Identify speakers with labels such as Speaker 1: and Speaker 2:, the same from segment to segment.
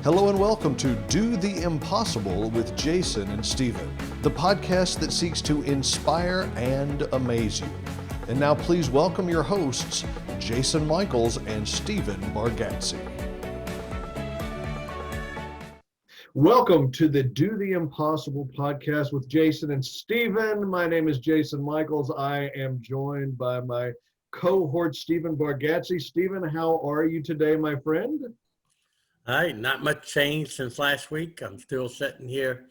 Speaker 1: Hello and welcome to Do the Impossible with Jason and Stephen, the podcast that seeks to inspire and amaze you. And now please welcome your hosts, Jason Michaels and Stephen Bargatze. Welcome to the Do the Impossible podcast with Jason and Stephen. My name is Jason Michaels. I am joined by my cohort, Stephen Bargatze. Stephen, how are you today, my friend?
Speaker 2: Hi, not much change since last week. I'm still sitting here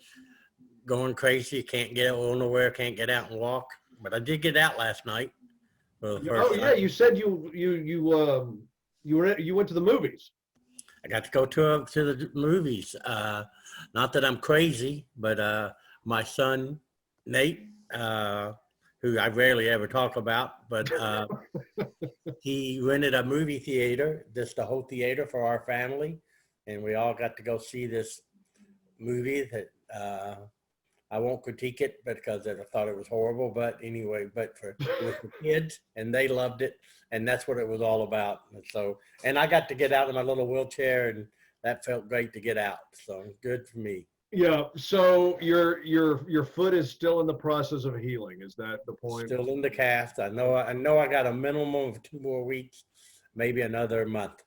Speaker 2: going crazy. Can't get nowhere, can't get out and walk. But I did get out last night for the first time.
Speaker 1: You said you went to the movies.
Speaker 2: I got to go to the movies. Not that I'm crazy, but my son, Nate, who I rarely ever talk about, but he rented a movie theater, just a whole theater for our family. And we all got to go see this movie that I won't critique it because I thought it was horrible. But anyway, with the kids, and they loved it. And that's what it was all about. And I got to get out in my little wheelchair, and that felt great to get out. So good for me.
Speaker 1: Yeah. So your foot is still in the process of healing. Is that the point?
Speaker 2: Still in the cast. I know I got a minimum of 2 more weeks, maybe another month.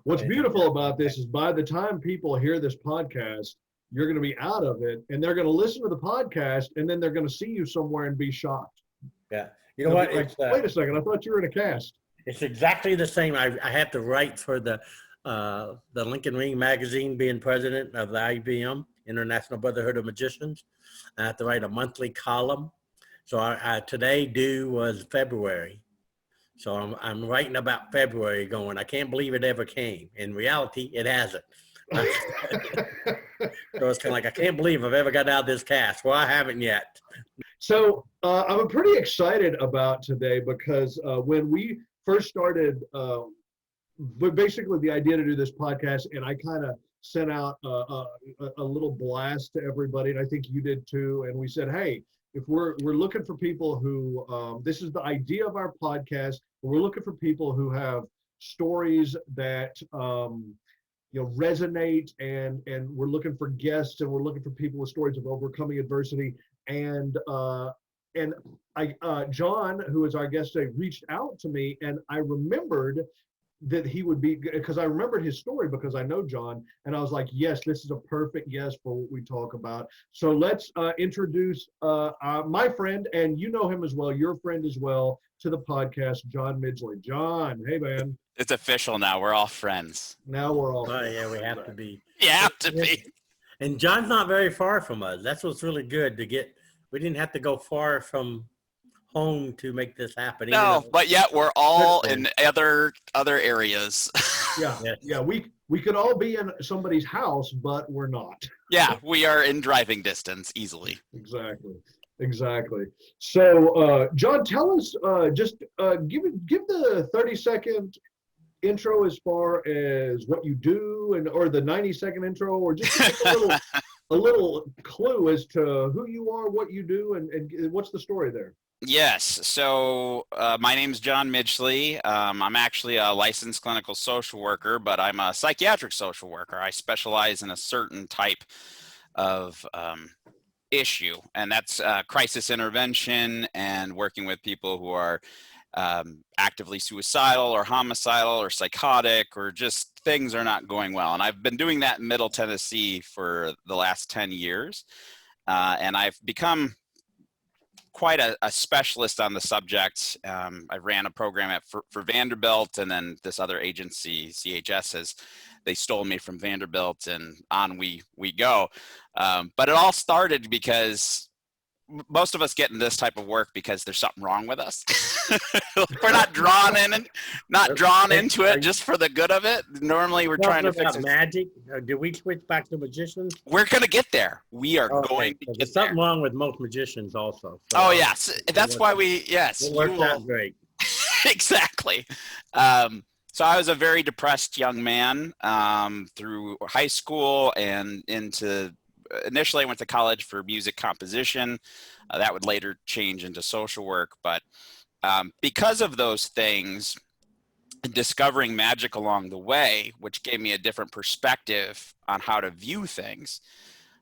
Speaker 1: What's beautiful about this is by the time people hear this podcast, you're going to be out of it, and they're going to listen to the podcast, and then they're going to see you somewhere and be shocked.
Speaker 2: Yeah. You know what?
Speaker 1: Like, wait a second. I thought you were in a cast.
Speaker 2: It's exactly the same. I have to write for the Lincoln Ring magazine, being president of the IBM, International Brotherhood of Magicians. I have to write a monthly column. So today due was February. So I'm writing about February going, I can't believe it ever came. In reality, it hasn't. So it's kind of like, I can't believe I've ever got out of this cast. Well, I haven't yet. So I'm pretty excited about today because when we first started, basically the idea to do this podcast, and I kind of sent out a little blast to everybody, and I think you did too. And we said, hey, if we're looking for people who, this is the idea of our podcast, we're looking for people who have stories that resonate, and we're looking for guests, and we're looking for people with stories of overcoming adversity. And John, who is our guest today, reached out to me, and I remembered that he would be, because I remembered his story because I know John, and I was like, yes, this is a perfect guest for what we talk about. So let's introduce my friend, and you know him as well, your friend as well, to the podcast, John Midgley. John, hey man.
Speaker 3: It's official now. We're all friends.
Speaker 1: Now we're all
Speaker 2: friends. Yeah, we have to be.
Speaker 3: You have to be.
Speaker 2: And John's not very far from us. That's what's really good to get. We didn't have to go far from home to make this happen.
Speaker 3: No, but yet we're all in other areas.
Speaker 1: Yeah. We could all be in somebody's house, but we're not.
Speaker 3: Yeah, we are in driving distance easily.
Speaker 1: Exactly. So, John, tell us, give the 30-second intro as far as what you do, or the 90-second intro, or just a little clue as to who you are, what you do, and what's the story there.
Speaker 3: Yes. So my name is John Midgley. I'm actually a licensed clinical social worker, but I'm a psychiatric social worker. I specialize in a certain type of issue, and that's crisis intervention and working with people who are actively suicidal or homicidal or psychotic, or just things are not going well. And I've been doing that in Middle Tennessee for the last 10 years. And I've become quite a specialist on the subject. I ran a program for Vanderbilt, and then this other agency, CHS, they stole me from Vanderbilt, and on we go. But it all started because most of us get in this type of work because there's something wrong with us. We're not drawn into it just for the good of it. Normally we're trying to fix it.
Speaker 2: Magic. Do we switch back to magicians?
Speaker 3: We're going to get there. We are going to get
Speaker 2: There's something wrong with most magicians also.
Speaker 3: So, yes. That's why
Speaker 2: it worked out great.
Speaker 3: Exactly. So I was a very depressed young man through high school and initially I went to college for music composition. That would later change into social work. But because of those things, discovering magic along the way, which gave me a different perspective on how to view things,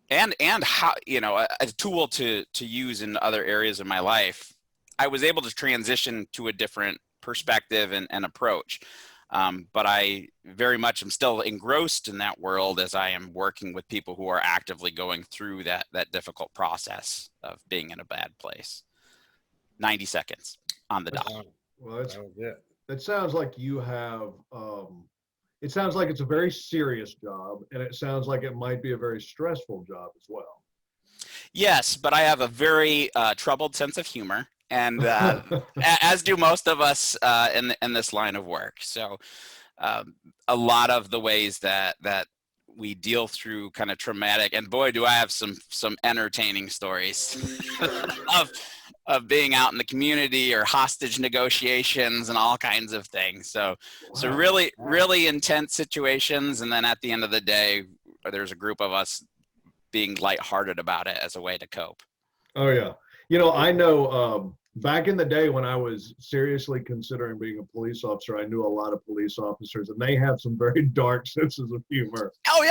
Speaker 3: and how, you know, a tool to use in other areas of my life. I was able to transition to a different perspective and approach. But I very much am still engrossed in that world as I am working with people who are actively going through that difficult process of being in a bad place. 90 seconds on the dot.
Speaker 1: Well, it sounds like you have, it sounds like it's a very serious job, and it sounds like it might be a very stressful job as well.
Speaker 3: Yes, but I have a very troubled sense of humor, and as do most of us in this line of work. So a lot of the ways that we deal through kind of traumatic, and boy, do I have some entertaining stories of being out in the community or hostage negotiations and all kinds of things. So really intense situations, and then at the end of the day, there's a group of us being lighthearted about it as a way to cope.
Speaker 1: Oh yeah, you know, I know back in the day when I was seriously considering being a police officer, I knew a lot of police officers, and they have some very dark senses of humor.
Speaker 3: Oh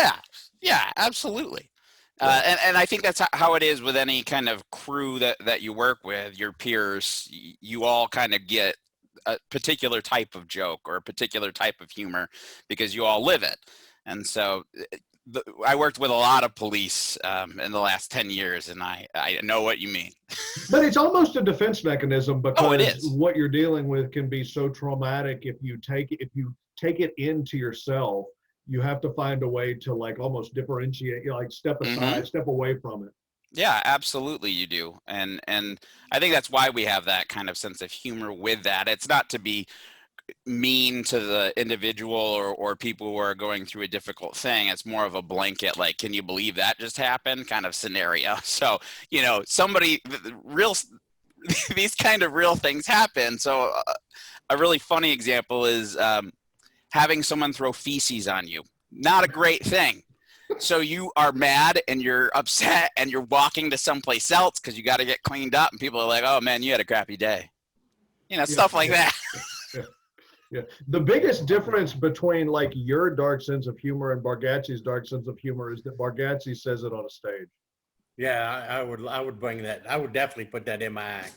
Speaker 3: yeah, absolutely. And I think that's how it is with any kind of crew that you work with, your peers. You all kind of get a particular type of joke or a particular type of humor because you all live it. And so I worked with a lot of police in the last 10 years, and I know what you mean.
Speaker 1: But it's almost a defense mechanism, because
Speaker 3: it is.
Speaker 1: What you're dealing with can be so traumatic. If you take it into yourself, you have to find a way to like almost differentiate, you know, like step aside, step away from it.
Speaker 3: Yeah, absolutely you do. And I think that's why we have that kind of sense of humor with that. It's not to be mean to the individual or people who are going through a difficult thing. It's more of a blanket, like, can you believe that just happened kind of scenario. So, you know, these kind of real things happen. So a really funny example is having someone throw feces on you. Not a great thing. So you are mad and you're upset and you're walking to someplace else because you got to get cleaned up, and people are like, oh man, you had a crappy day. You know, stuff like that.
Speaker 1: Yeah. The biggest difference between like your dark sense of humor and Bargatze's dark sense of humor is that Bargatze says it on a stage.
Speaker 2: Yeah, I would bring that. I would definitely put that in my act.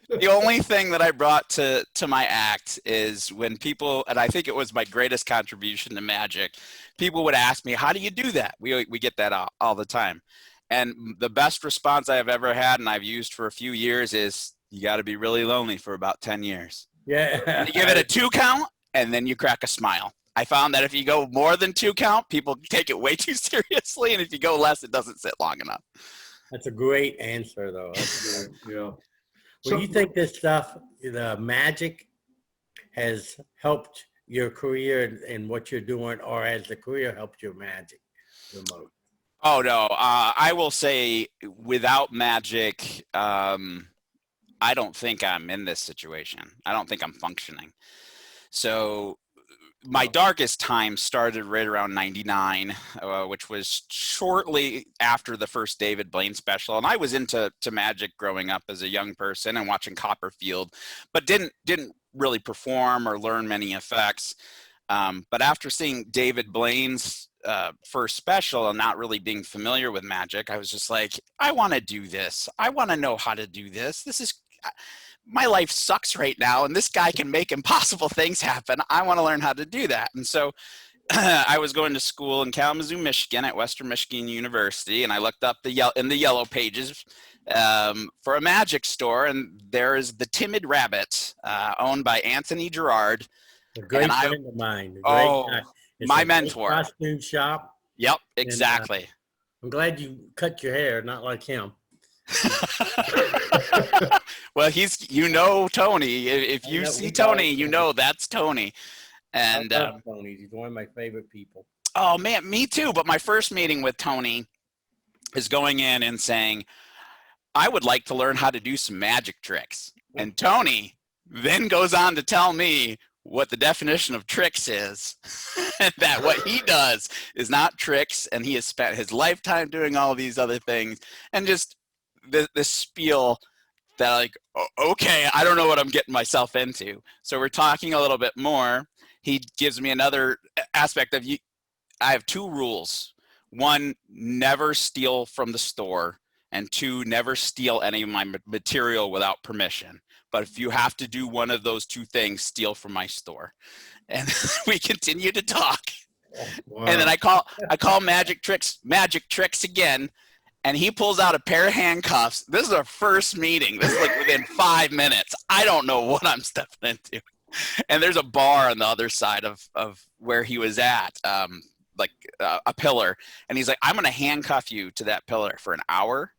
Speaker 3: The only thing that I brought to my act is when people, and I think it was my greatest contribution to magic, people would ask me, how do you do that? We get that all the time. And the best response I have ever had, and I've used for a few years, is you got to be really lonely for about 10 years.
Speaker 2: Yeah.
Speaker 3: You give it a 2 count, and then you crack a smile. I found that if you go more than 2 count, people take it way too seriously. And if you go less, it doesn't sit long enough.
Speaker 2: That's a great answer, though.
Speaker 1: Yeah.
Speaker 2: So you think this stuff, the magic, has helped your career and what you're doing, or has the career helped your magic the most?
Speaker 3: Oh, no. I will say without magic, I don't think I'm in this situation. I don't think I'm functioning. So my darkest time started right around 99, which was shortly after the first David Blaine special. And I was into magic growing up as a young person and watching Copperfield, but didn't really perform or learn many effects. But after seeing David Blaine's first special and not really being familiar with magic, I was just like, I want to do this. I want to know how to do this. My life sucks right now, and this guy can make impossible things happen. I want to learn how to do that. And so I was going to school in Kalamazoo, Michigan at Western Michigan University, and I looked up in the yellow pages for a magic store, and there is the Timid Rabbit, owned by Anthony Gerard.
Speaker 2: A great friend of mine.
Speaker 3: My mentor.
Speaker 2: Costume shop.
Speaker 3: Yep, exactly.
Speaker 2: And, I'm glad you cut your hair, not like him.
Speaker 3: Well, Tony. If you see Tony, you know that's Tony. And
Speaker 2: I love Tony. He's one of my favorite people.
Speaker 3: Oh man, me too. But my first meeting with Tony is going in and saying, I would like to learn how to do some magic tricks. And Tony then goes on to tell me what the definition of tricks is, and that what he does is not tricks, and he has spent his lifetime doing all these other things, and just the spiel that like, okay, I don't know what I'm getting myself into. So we're talking a little bit more. He gives me another aspect of you. I have two rules. One, never steal from the store. And two, never steal any of my material without permission. But if you have to do one of those two things, steal from my store. And we continue to talk.
Speaker 1: Wow.
Speaker 3: And then I call Magic Tricks again. And he pulls out a pair of handcuffs. This is our first meeting. This is like within 5 minutes. I don't know what I'm stepping into. And there's a bar on the other side of where he was at, like a pillar. And he's like, I'm going to handcuff you to that pillar for an hour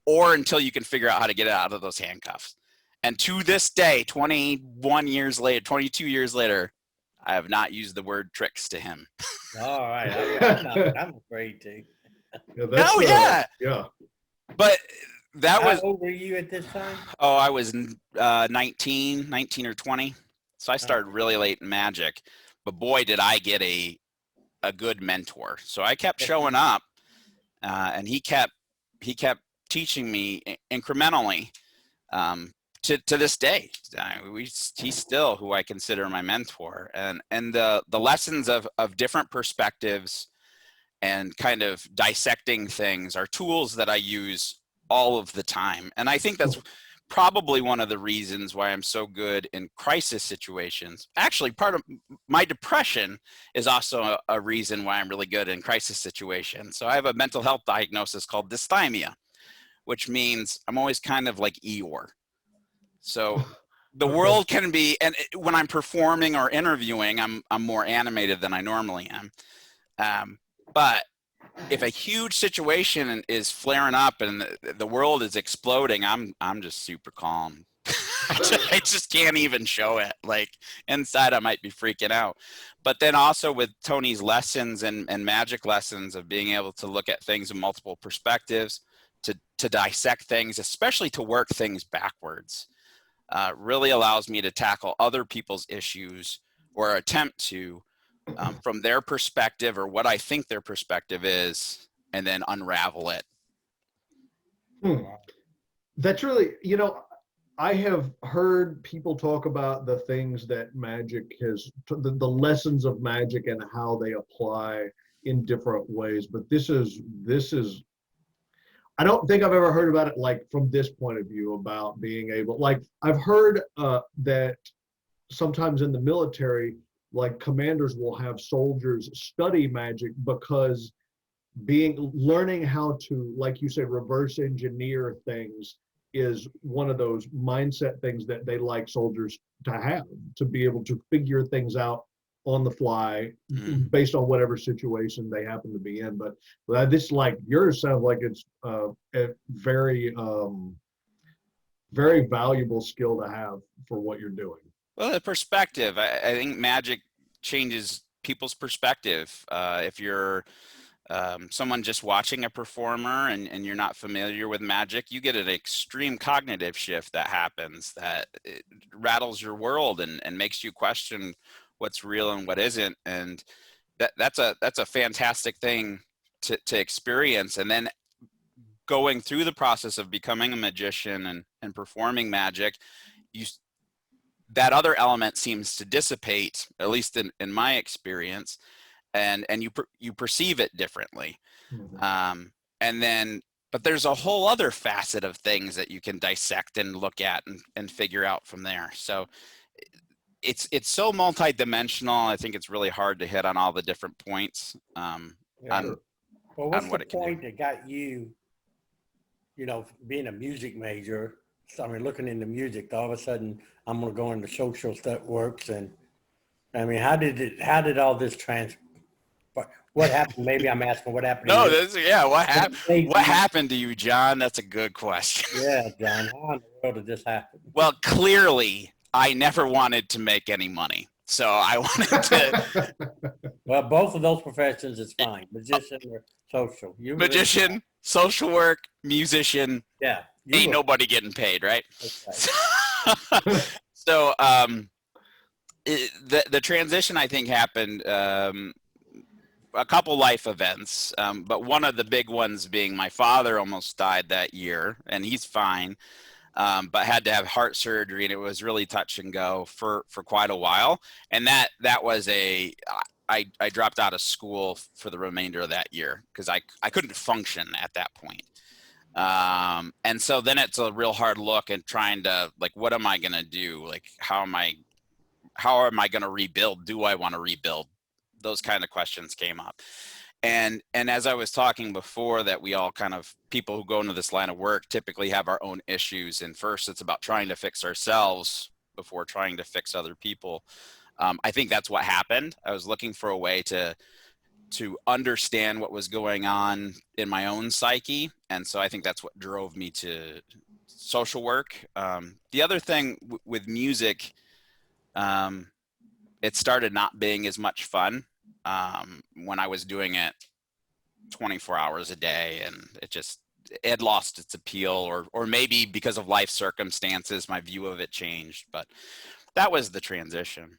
Speaker 3: or until you can figure out how to get out of those handcuffs. And to this day, 22 years later, I have not used the word tricks to him.
Speaker 2: All right. I'm afraid to.
Speaker 1: Yeah.
Speaker 3: But that
Speaker 2: How
Speaker 3: was.
Speaker 2: old were you at this time?
Speaker 3: Oh, I was 19 or 20. So I started really late in Magic. But boy, did I get a good mentor. So I kept showing up, and he kept teaching me incrementally. To this day, he's still who I consider my mentor, and the lessons of different perspectives and kind of dissecting things are tools that I use all of the time. And I think that's probably one of the reasons why I'm so good in crisis situations. Actually, part of my depression is also a reason why I'm really good in crisis situations. So I have a mental health diagnosis called Dysthymia, which means I'm always kind of like Eeyore. So the world can be, and when I'm performing or interviewing, I'm more animated than I normally am. But if a huge situation is flaring up and the world is exploding, I'm just super calm. I just can't even show it. Like inside, I might be freaking out. But then also with Tony's lessons and Magic lessons of being able to look at things in multiple perspectives, to dissect things, especially to work things backwards, really allows me to tackle other people's issues or attempt to from their perspective or what I think their perspective is, and then unravel it.
Speaker 1: That's really, I have heard people talk about the things that Magic has, the lessons of Magic and how they apply in different ways. But this is, I don't think I've ever heard about it like from this point of view about being able, like I've heard that sometimes in the military, like commanders will have soldiers study Magic because learning how to, like you said, reverse engineer things is one of those mindset things that they like soldiers to have, to be able to figure things out on the fly based on whatever situation they happen to be in. But this, like yours, sounds like it's a very, very valuable skill to have for what you're doing.
Speaker 3: Well, the perspective, I think Magic changes people's perspective. If you're someone just watching a performer and you're not familiar with Magic, you get an extreme cognitive shift that happens that it rattles your world and makes you question what's real and what isn't. And that's a fantastic thing to experience. And then going through the process of becoming a magician and performing Magic, that other element seems to dissipate, at least in my experience, and you perceive it differently. But there's a whole other facet of things that you can dissect and look at and figure out from there. So it's so multidimensional. I think it's really hard to hit on all the different points.
Speaker 2: Well, what's the point that got you, being a music major? I mean, looking into music, all of a sudden I'm going to go into social works. And I mean, how did all this what happened? Maybe I'm asking what happened.
Speaker 3: No, what happened? What happened to you, John? That's a good question.
Speaker 2: Yeah, John, how in the world did this happen?
Speaker 3: Well, clearly I never wanted to make any money. So I wanted to.
Speaker 2: Well, both of those professions is fine. Magician or social.
Speaker 3: Magician, social work, musician.
Speaker 2: Yeah.
Speaker 3: Ain't nobody getting paid, right?
Speaker 2: Right.
Speaker 3: So the transition, I think, happened a couple life events, but one of the big ones being my father almost died that year, and he's fine. but had to have heart surgery, and it was really touch and go for quite a while. And that was I dropped out of school for the remainder of that year because I couldn't function at that point. And so then it's a real hard look at trying to, like, what am I going to do? Like, how am I going to rebuild? Do I want to rebuild? Those kind of questions came up. And as I was talking before, that we all kind of, people who go into this line of work typically have our own issues. And first it's about trying to fix ourselves before trying to fix other people. I think that's what happened. I was looking for a way to understand what was going on in my own psyche. And so I think that's what drove me to social work. The other thing with music, it started not being as much fun when I was doing it 24 hours a day, and it had lost its appeal, or maybe because of life circumstances, my view of it changed, but that was the transition.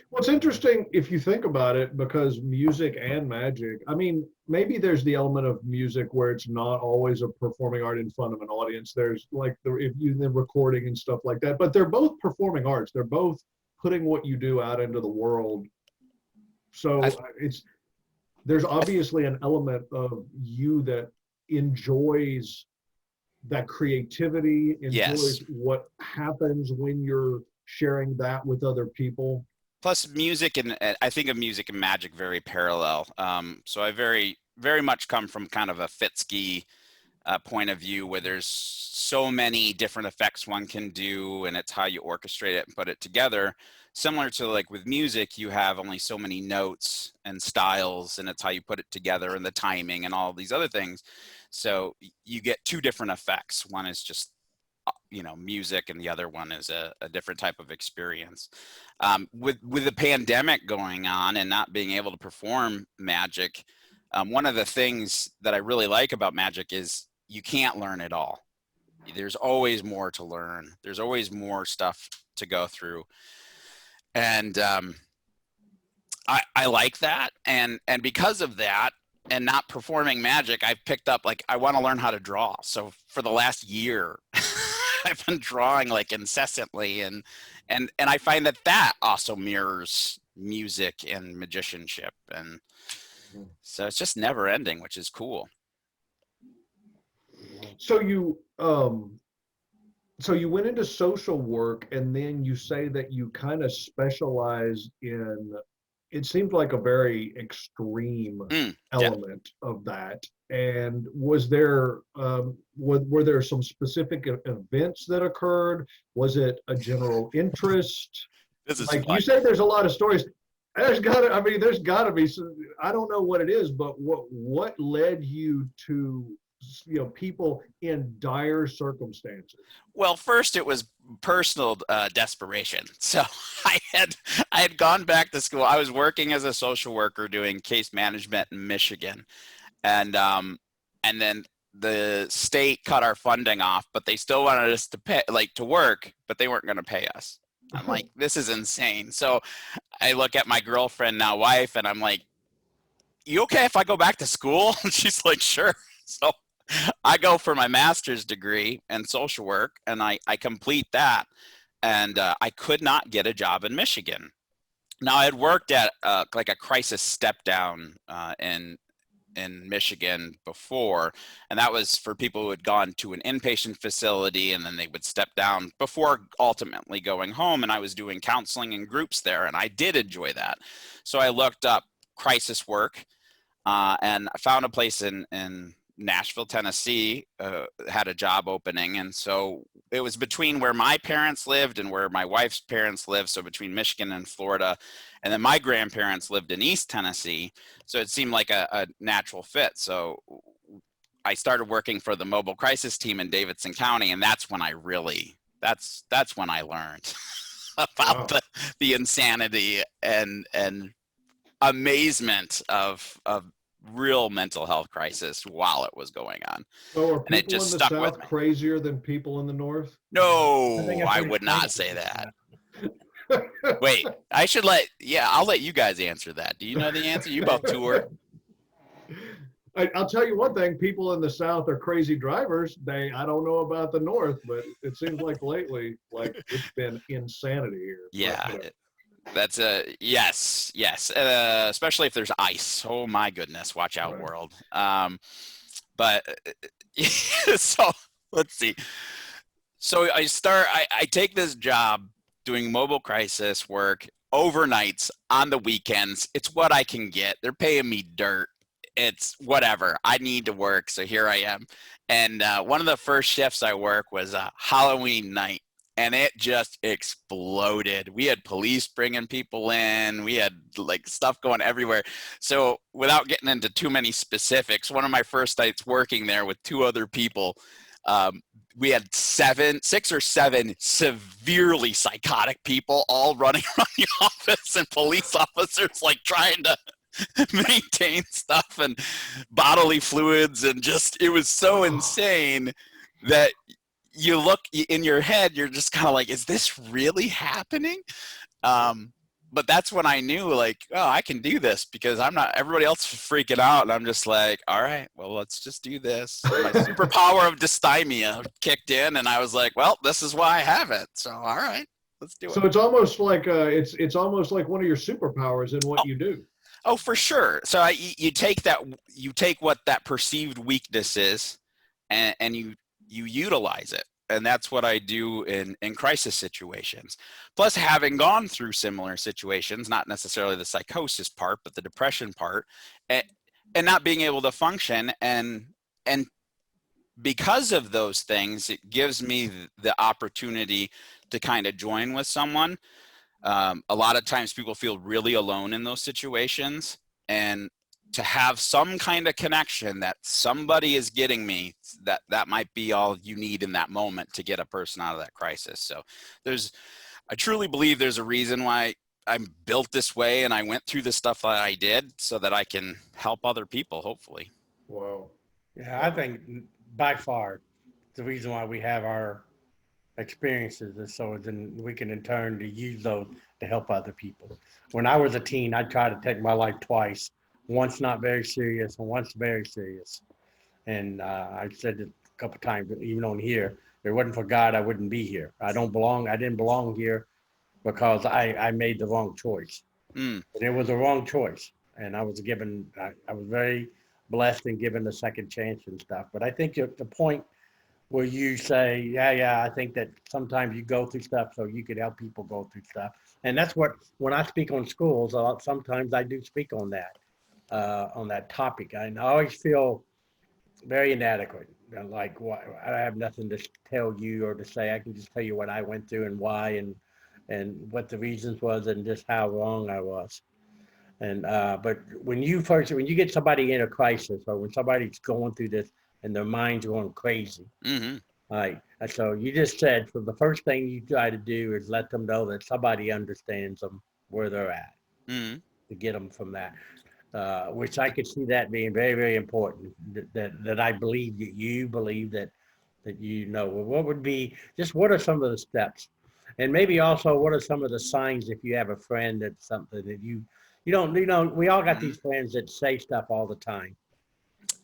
Speaker 1: Well, it's interesting if you think about it, because music and magic, I mean, maybe there's the element of music where it's not always a performing art in front of an audience. There's like the recording and stuff like that, but they're both performing arts. They're both putting what you do out into the world. So there's obviously an element of you that enjoys that creativity, enjoys what happens when you're sharing that with other people.
Speaker 3: Plus music, and I think of music and magic very parallel. So I very, very much come from kind of a Fitzky point of view, where there's so many different effects one can do, and it's how you orchestrate it and put it together. Similar to, like, with music, you have only so many notes and styles, and it's how you put it together and the timing and all these other things. So you get two different effects. One is just, music, and the other one is a different type of experience. With the pandemic going on and not being able to perform magic, one of the things that I really like about magic is you can't learn it all. There's always more to learn. There's always more stuff to go through. And I like that. And because of that, and not performing magic, I've picked up, like, I want to learn how to draw. So for the last year, I've been drawing like incessantly, and I find that also mirrors music and magicianship, and so it's just never ending, which is cool.
Speaker 1: So you went into social work, and then you say that you kind of specialize in, it seems like a very extreme element of that. And was there were there some specific events that occurred? Was it a general interest? Like you said, there's a lot of stories. There's gotta be some, I don't know what it is, but what led you to, people in dire circumstances?
Speaker 3: Well, first it was personal desperation. So I had gone back to school. I was working as a social worker doing case management in Michigan, and then the state cut our funding off, but they still wanted us to pay, like, to work, but they weren't going to pay us. I'm like, this is insane. So I look at my girlfriend, now wife, and I'm like, you okay if I go back to school? And she's like, sure. So I go for my master's degree in social work, and I complete that, and I could not get a job in Michigan. Now, I had worked at like a crisis step down in Michigan before, and that was for people who had gone to an inpatient facility, and then they would step down before ultimately going home, and I was doing counseling in groups there, and I did enjoy that. So I looked up crisis work, and I found a place in Nashville, Tennessee, had a job opening. And so it was between where my parents lived and where my wife's parents lived. So between Michigan and Florida. And then my grandparents lived in East Tennessee. So it seemed like a natural fit. So I started working for the mobile crisis team in Davidson County. And that's when I really, that's when I learned about the insanity and amazement of real mental health crisis while it was going on.
Speaker 1: So are
Speaker 3: and it
Speaker 1: people
Speaker 3: just
Speaker 1: in the
Speaker 3: stuck with
Speaker 1: South
Speaker 3: me.
Speaker 1: crazier than people in the North?
Speaker 3: No, I would not say that. Wait, I'll let you guys answer that. Do you know the answer? You both toured.
Speaker 1: I'll tell you one thing, people in the South are crazy drivers. I don't know about the North, but it seems like lately, like it's been insanity here.
Speaker 3: Yeah.
Speaker 1: But,
Speaker 3: That's yes, yes. Especially if there's ice. Oh my goodness, watch out,
Speaker 1: right.
Speaker 3: world. But so let's see. So I take this job doing mobile crisis work overnights on the weekends. It's what I can get. They're paying me dirt. It's whatever. I need to work, so here I am. And one of the first shifts I work was Halloween night. And it just exploded. We had police bringing people in. We had like stuff going everywhere. So without getting into too many specifics, one of my first nights working there with two other people, we had 6 or 7 severely psychotic people all running around the office, and police officers like trying to maintain stuff and bodily fluids, and just it was so insane that you look in your head, you're just kind of like, is this really happening? But that's when I knew, like, oh, I can do this, because I'm not, everybody else is freaking out. And I'm just like, all right, well, let's just do this. My superpower of dysthymia kicked in, and I was like, well, this is why I have it. So, all right, let's do it.
Speaker 1: So it's almost like it's almost like one of your superpowers in what you do.
Speaker 3: Oh, for sure. So you take what that perceived weakness is, and you utilize it. And that's what I do in crisis situations. Plus, having gone through similar situations, not necessarily the psychosis part, but the depression part, and not being able to function. And because of those things, it gives me the opportunity to kind of join with someone. A lot of times people feel really alone in those situations, and to have some kind of connection that somebody is getting me, that might be all you need in that moment to get a person out of that crisis. So I truly believe there's a reason why I'm built this way, and I went through the stuff that I did so that I can help other people, hopefully.
Speaker 1: Wow.
Speaker 2: Yeah, I think by far the reason why we have our experiences is so then we can in turn to use those to help other people. When I was a teen, I tried to take my life twice. Once not very serious, and once very serious. And I said it a couple times, even on here, if it wasn't for God, I wouldn't be here. I didn't belong here because I made the wrong choice. And it was a wrong choice. And I was very blessed and given a second chance and stuff. But I think the point where you say, yeah, I think that sometimes you go through stuff so you could help people go through stuff. And that's when I speak on schools, sometimes I do speak on that topic. I always feel very inadequate. Like, I have nothing to tell you or to say. I can just tell you what I went through and why and what the reasons was and just how wrong I was. And but when you get somebody in a crisis, or when somebody's going through this and their mind's going crazy, so you just said, so the first thing you try to do is let them know that somebody understands them where they're at, to get them from that. Which I could see that being very, very important. That I believe that you believe that you know. Well, what are some of the steps, and maybe also what are some of the signs if you have a friend that's something that you don't. We all got these friends that say stuff all the time.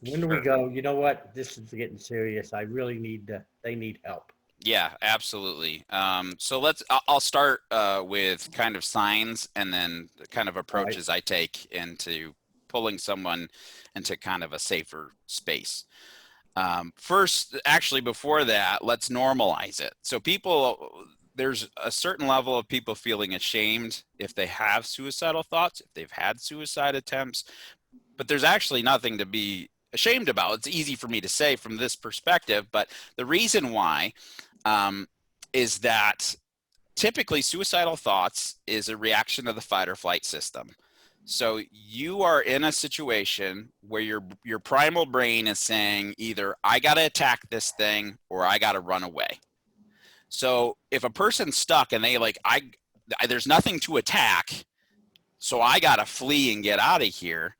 Speaker 2: When do we go, you know what, this is getting serious. I really they need help.
Speaker 3: Yeah, absolutely. So I'll start with kind of signs, and then the kind of approaches I take into pulling someone into kind of a safer space. First, actually, before that, let's normalize it. So there's a certain level of people feeling ashamed if they have suicidal thoughts, if they've had suicide attempts, but there's actually nothing to be ashamed about. It's easy for me to say from this perspective, but the reason why is that typically suicidal thoughts is a reaction of the fight or flight system. So you are in a situation where your primal brain is saying either I got to attack this thing or I got to run away. So if a person's stuck and there's nothing to attack, so I got to flee and get out of here,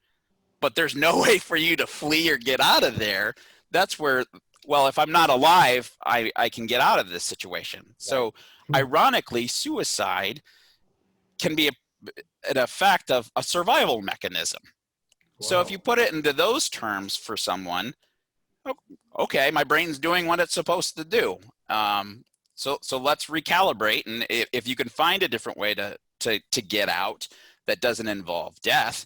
Speaker 3: but there's no way for you to flee or get out of there, that's where, well, if I'm not alive, I can get out of this situation. So ironically, suicide can be an effect of a survival mechanism. So if
Speaker 1: Wow.
Speaker 3: you put it into those terms for someone, okay, my brain's doing what it's supposed to do. So let's recalibrate, and if you can find a different way to get out that doesn't involve death,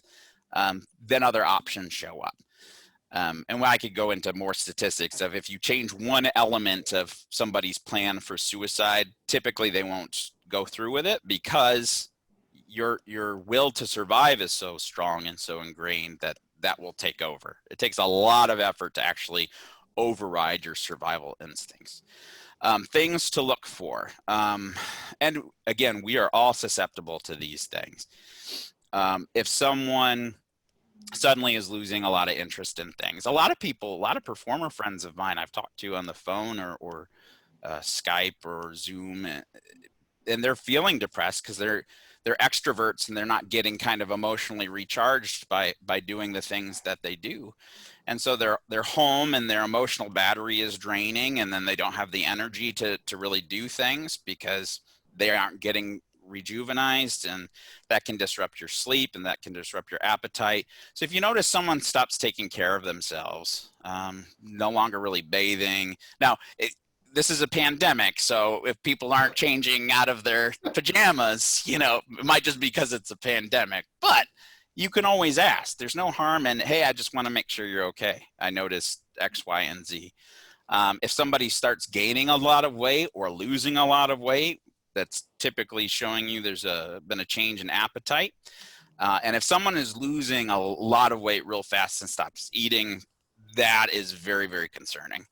Speaker 3: then other options show up. And I could go into more statistics of if you change one element of somebody's plan for suicide, typically they won't go through with it because your will to survive is so strong and so ingrained that will take over. It takes a lot of effort to actually override your survival instincts. Things to look for. And again, we are all susceptible to these things. If someone suddenly is losing a lot of interest in things, a lot of performer friends of mine I've talked to on the phone or Skype or Zoom, and they're feeling depressed because they're extroverts and they're not getting kind of emotionally recharged by doing the things that they do. And so they're home and their emotional battery is draining, and then they don't have the energy to really do things because they aren't getting rejuvenized, and that can disrupt your sleep and that can disrupt your appetite. So if you notice someone stops taking care of themselves, no longer really bathing. Now, this is a pandemic, so if people aren't changing out of their pajamas, it might just be because it's a pandemic, but you can always ask. There's no harm in, hey, I just want to make sure you're okay. I noticed X, Y, and Z. If somebody starts gaining a lot of weight or losing a lot of weight, that's typically showing you there's been a change in appetite. And if someone is losing a lot of weight real fast and stops eating, that is very, very concerning.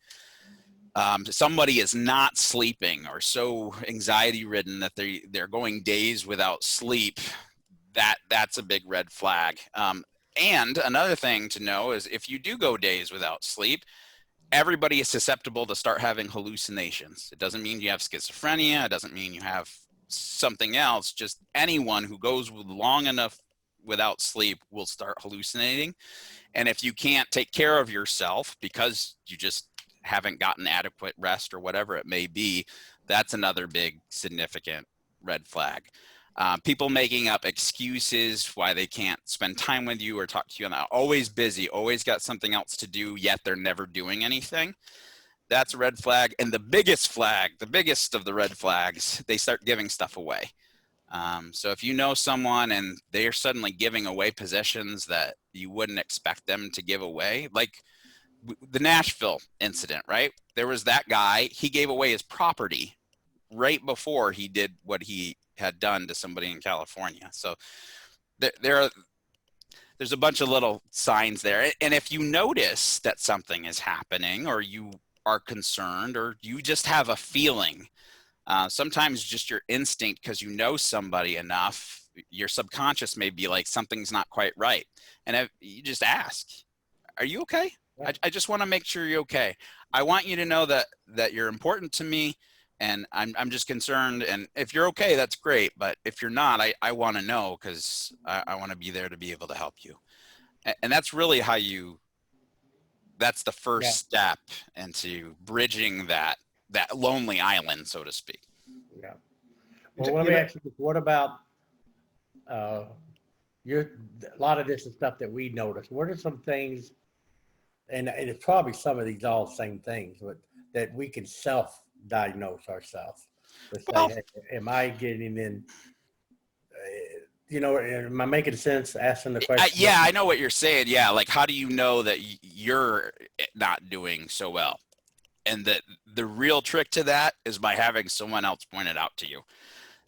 Speaker 3: Somebody is not sleeping or so anxiety ridden that they're going days without sleep, that's a big red flag. And another thing to know is if you do go days without sleep, everybody is susceptible to start having hallucinations. It doesn't mean you have schizophrenia. It doesn't mean you have something else. Just anyone who goes long enough without sleep will start hallucinating. And if you can't take care of yourself because you just haven't gotten adequate rest or whatever it may be, that's another big significant red flag. People making up excuses why they can't spend time with you or talk to you, and they're always busy, always got something else to do, yet they're never doing anything. That's a red flag. And the biggest of the red flags, they start giving stuff away. So if you know someone and they're suddenly giving away possessions that you wouldn't expect them to give away, like the Nashville incident, right? There was that guy, he gave away his property right before he did what he had done to somebody in California. So there's a bunch of little signs there. And if you notice that something is happening or you are concerned or you just have a feeling, sometimes just your instinct, because you know somebody enough, your subconscious may be like, something's not quite right. And if you just ask, are you okay? Yeah. I just want to make sure you're okay. I want you to know that you're important to me. And I'm just concerned. And if you're okay, that's great. But if you're not, I want to know, because I want to be there to be able to help you. And that's really that's the first step into bridging that lonely island, so to speak.
Speaker 2: Yeah. Well, let me ask you, what about a lot of this is stuff that we notice. What are some things, and it's probably some of these all same things, but that we can self-diagnose ourselves to say, well, hey, am I getting in, am I making sense asking the question?
Speaker 3: Yeah, I know what you're saying. Yeah, like how do you know that you're not doing so well? And the real trick to that is by having someone else point it out to you.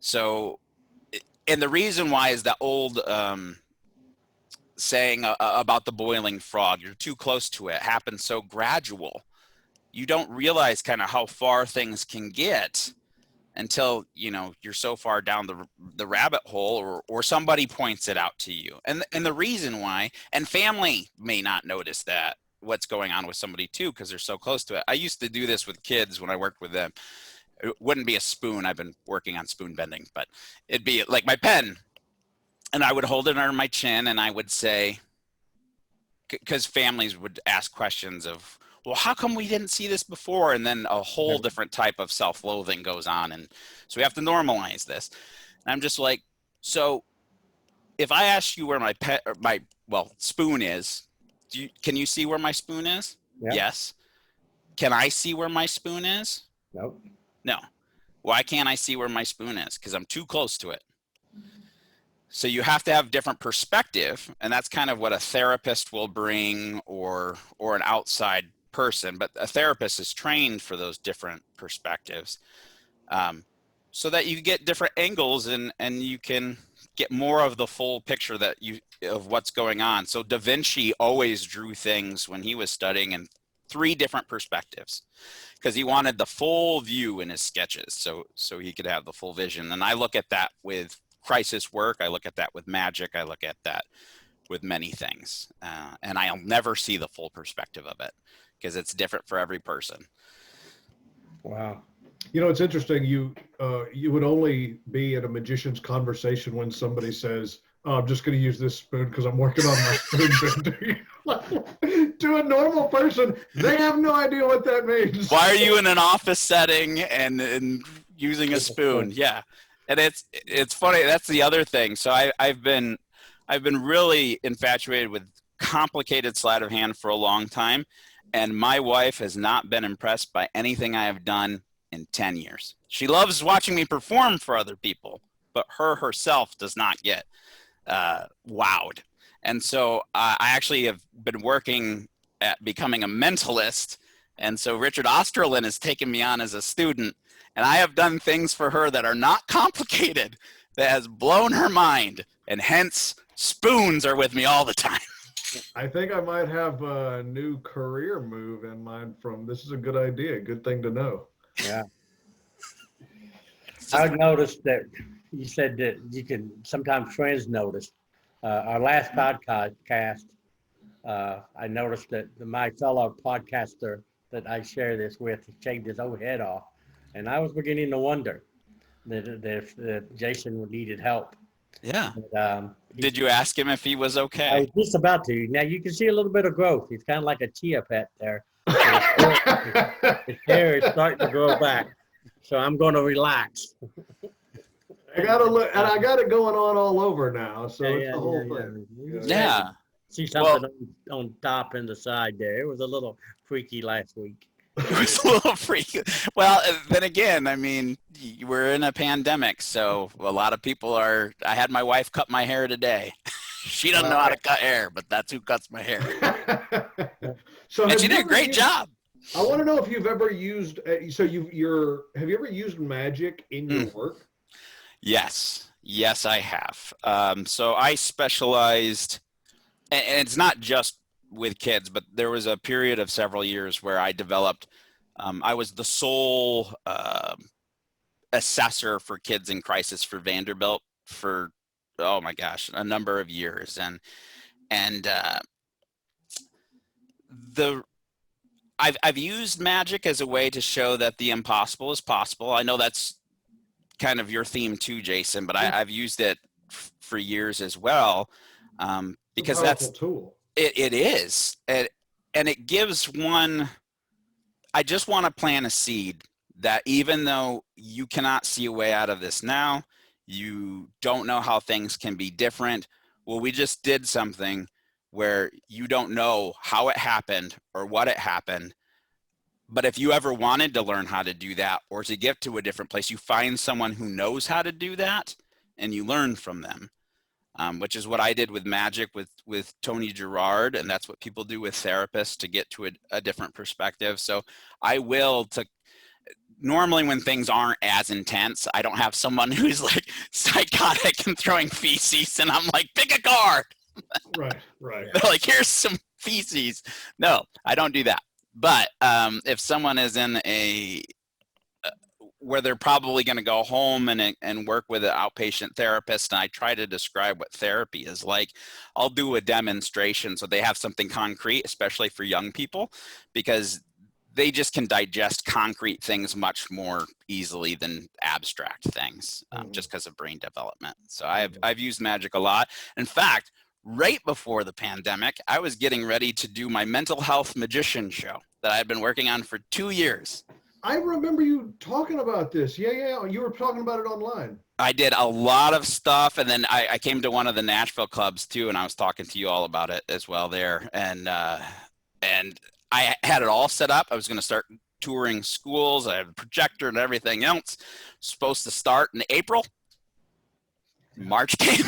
Speaker 3: So, and the reason why is that old saying about the boiling frog, you're too close to it, happens so gradual. You don't realize kind of how far things can get until, you're so far down the rabbit hole or somebody points it out to you. And the reason why, and family may not notice that, what's going on with somebody too, because they're so close to it. I used to do this with kids when I worked with them. It wouldn't be a spoon. I've been working on spoon bending, but it'd be like my pen. And I would hold it under my chin and I would say, because families would ask questions of, well, how come we didn't see this before? And then a whole different type of self-loathing goes on. And so we have to normalize this. And I'm just like, so if I ask you where my well, spoon is. Can you see where my spoon is?
Speaker 2: Yeah.
Speaker 3: Yes. Can I see where my spoon is?
Speaker 2: Nope.
Speaker 3: No. Why can't I see where my spoon is? Because I'm too close to it. So you have to have different perspective, and that's kind of what a therapist will bring, or an outside person. But a therapist is trained for those different perspectives, so that you get different angles, and you can get more of the full picture of what's going on. So Da Vinci always drew things when he was studying in 3 different perspectives, because he wanted the full view in his sketches, so he could have the full vision. And I look at that with crisis work. I look at that with magic. I look at that with many things, and I'll never see the full perspective of it because it's different for every person.
Speaker 2: Wow.
Speaker 1: You know, it's interesting. You would only be at a magician's conversation when somebody says, "Oh, I'm just going to use this spoon because I'm working on my spoon bending." To a normal person, they have no idea what that means.
Speaker 3: Why are you in an office setting and using a spoon? Yeah, and it's funny. That's the other thing. So I've been really infatuated with complicated sleight of hand for a long time, and my wife has not been impressed by anything I have done in 10 years. She loves watching me perform for other people, but herself does not get wowed. And so I actually have been working at becoming a mentalist. And so Richard Osterlin has taken me on as a student, and I have done things for her that are not complicated, that has blown her mind, and hence spoons are with me all the time.
Speaker 1: I think I might have a new career move in mind from this. Is a good idea. Good thing to know.
Speaker 2: Yeah. I've noticed that you said that you can sometimes friends notice. Our last podcast, I noticed that my fellow podcaster that I share this with shaved his own head off, and I was beginning to wonder that Jason needed help.
Speaker 3: Yeah.
Speaker 2: And,
Speaker 3: Did you ask him if he was
Speaker 2: I
Speaker 3: okay?
Speaker 2: was just about to. Now you can see a little bit of growth. He's kind of like a chia pet there. His hair is starting to grow back, so I'm going to relax.
Speaker 1: I gotta look, and I got it going on all over now. So it's the whole thing.
Speaker 3: Yeah.
Speaker 2: See something on top and the side there. It was a little freaky last week.
Speaker 3: It was a little freaky. Well, then again, I mean, we're in a pandemic, so a lot of people are. I had my wife cut my hair today. She doesn't know how to cut hair, but that's who cuts my hair.
Speaker 1: So
Speaker 3: And she did a great job.
Speaker 1: I want to know if you've ever used. Have you ever used magic in your work?
Speaker 3: Yes, I have. So I specialized, and it's not just with kids, but there was a period of several years where I developed. I was the sole assessor for kids in crisis for Vanderbilt for, oh my gosh, a number of years, and I've used magic as a way to show that the impossible is possible. I know that's kind of your theme too, Jason, but I've used it for years as well, because that's
Speaker 1: a tool.
Speaker 3: It is, and it gives one. I just want to plant a seed that even though you cannot see a way out of this now, you don't know how things can be different. Well, we just did something where you don't know how it happened or what it happened. But if you ever wanted to learn how to do that or to get to a different place, you find someone who knows how to do that and you learn from them, which is what I did with magic with Tony Gerard. And that's what people do with therapists to get to a different perspective. So I will normally when things aren't as intense, I don't have someone who's like psychotic and throwing feces and I'm like, pick a card.
Speaker 1: Right.
Speaker 3: They're like, here's some feces. No, I don't do that. But if someone is in where they're probably going to go home and work with an outpatient therapist, and I try to describe what therapy is like, I'll do a demonstration so they have something concrete, especially for young people, because they just can digest concrete things much more easily than abstract things, just because of brain development. So I've used magic a lot. In fact, right before the pandemic, I was getting ready to do my mental health magician show that I've been working on for 2 years.
Speaker 1: I remember you talking about this. Yeah. You were talking about it online.
Speaker 3: I did a lot of stuff, and then I came to one of the Nashville clubs too, and I was talking to you all about it as well there. And I had it all set up. I was going to start touring schools. I had a projector and everything else. Supposed to start in April. March came.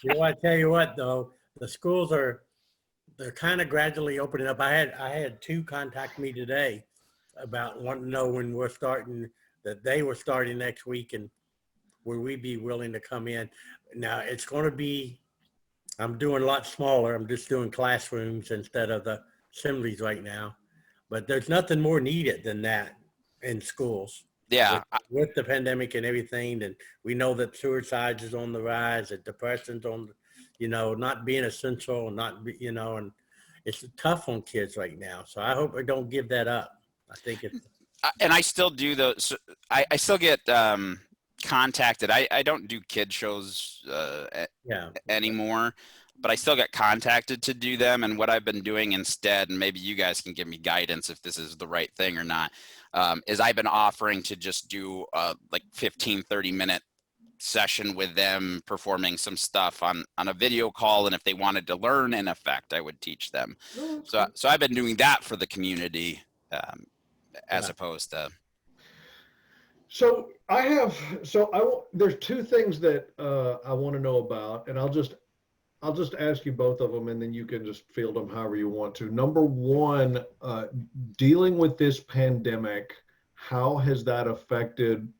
Speaker 2: You know, I tell you what, though, the schools they're kind of gradually opening up. I had two contact me today about wanting to know when we're starting, that they were starting next week, and would we be willing to come in. Now it's going to be, I'm doing a lot smaller. I'm just doing classrooms instead of the assemblies right now, but there's nothing more needed than that in schools.
Speaker 3: Yeah.
Speaker 2: With the pandemic and everything, and we know that suicides is on the rise, that depression's on, not being essential, and it's tough on kids right now. So I hope I don't give that up. I think it's.
Speaker 3: And I still do those. I still get contacted. I don't do kid shows anymore, but I still get contacted to do them. And what I've been doing instead, and maybe you guys can give me guidance if this is the right thing or not, is I've been offering to just do like 15, 30-minute session with them performing some stuff on a video call. And if they wanted to learn, in effect, I would teach them. So I've been doing that for the community as opposed to.
Speaker 1: So there's two things that I want to know about, and I'll just ask you both of them, and then you can just field them however you want to. Number one, dealing with this pandemic, how has that affected?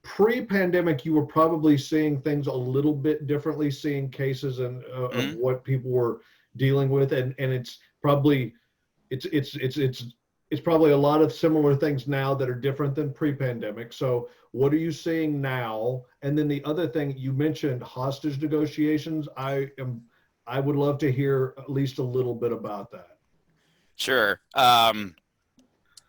Speaker 1: Pre-pandemic, you were probably seeing things a little bit differently, seeing cases and of what people were dealing with, and it's probably a lot of similar things now that are different than pre-pandemic. So what are you seeing now? And then the other thing, you mentioned hostage negotiations. I would love to hear at least a little bit about that.
Speaker 3: Sure.